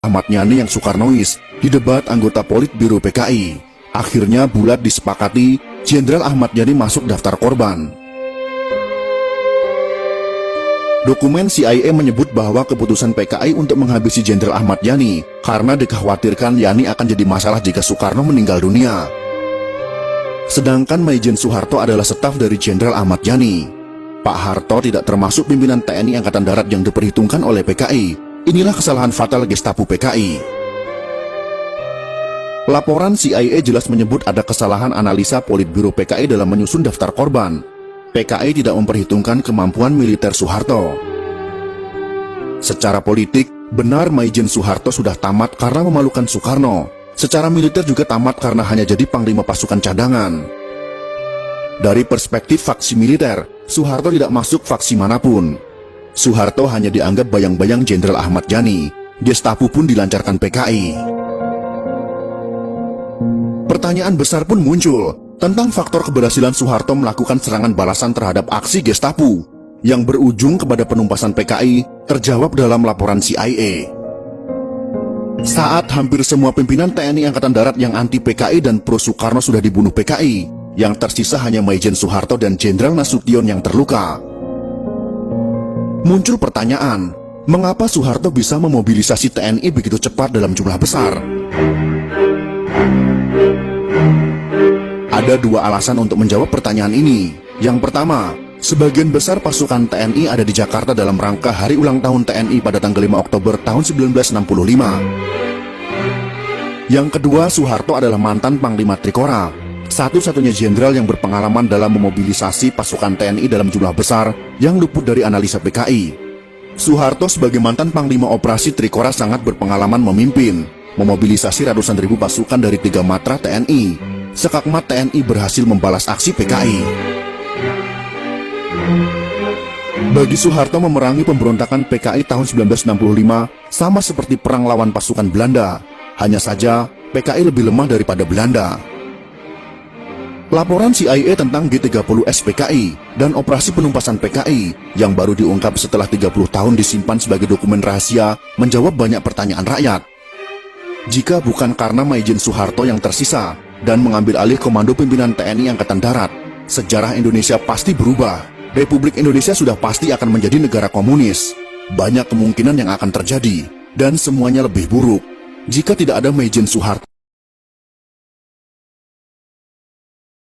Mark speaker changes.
Speaker 1: Ahmad Yani yang Soekarnois di debat anggota Politbiro PKI. Akhirnya bulat disepakati, Jenderal Ahmad Yani masuk daftar korban. Dokumen CIA menyebut bahwa keputusan PKI untuk menghabisi Jenderal Ahmad Yani karena dikhawatirkan Yani akan jadi masalah jika Soekarno meninggal dunia. Sedangkan Maijen Soeharto adalah staf dari Jenderal Ahmad Yani. Pak Harto tidak termasuk pimpinan TNI Angkatan Darat yang diperhitungkan oleh PKI. Inilah kesalahan fatal Gestapo PKI. Laporan CIA jelas menyebut ada kesalahan analisa Politbiro PKI dalam menyusun daftar korban. PKI tidak memperhitungkan kemampuan militer Soeharto. Secara politik, benar Maijen Soeharto sudah tamat karena memalukan Soekarno. Secara militer juga tamat karena hanya jadi panglima pasukan cadangan. Dari perspektif faksi militer, Soeharto tidak masuk faksi manapun. Soeharto hanya dianggap bayang-bayang Jenderal Ahmad Yani. Gestapo pun dilancarkan PKI. Pertanyaan besar pun muncul tentang faktor keberhasilan Soeharto melakukan serangan balasan terhadap aksi Gestapo yang berujung kepada penumpasan PKI terjawab dalam laporan CIA. Saat hampir semua pimpinan TNI Angkatan Darat yang anti PKI dan pro Soekarno sudah dibunuh PKI, yang tersisa hanya Maijen Soeharto dan Jenderal Nasution yang terluka. Muncul pertanyaan, mengapa Soeharto bisa memobilisasi TNI begitu cepat dalam jumlah besar? Ada dua alasan untuk menjawab pertanyaan ini. Yang pertama, sebagian besar pasukan TNI ada di Jakarta dalam rangka hari ulang tahun TNI pada tanggal 5 Oktober tahun 1965. Yang kedua, Soeharto adalah mantan Panglima Trikora, satu-satunya jenderal yang berpengalaman dalam memobilisasi pasukan TNI dalam jumlah besar yang luput dari analisa PKI. Soeharto sebagai mantan Panglima Operasi Trikora sangat berpengalaman memimpin, memobilisasi ratusan ribu pasukan dari 3 matra TNI. Sekakmat TNI berhasil membalas aksi PKI. Bagi Soeharto memerangi pemberontakan PKI tahun 1965 sama seperti perang lawan pasukan Belanda. Hanya saja PKI lebih lemah daripada Belanda. Laporan CIA tentang G30S PKI dan operasi penumpasan PKI yang baru diungkap setelah 30 tahun disimpan sebagai dokumen rahasia menjawab banyak pertanyaan rakyat. Jika bukan karena Maijen Soeharto yang tersisa dan mengambil alih komando pimpinan TNI Angkatan Darat, sejarah Indonesia pasti berubah. Republik Indonesia sudah pasti akan menjadi negara komunis. Banyak kemungkinan yang akan terjadi, dan semuanya lebih buruk jika tidak ada Maijen Soeharto.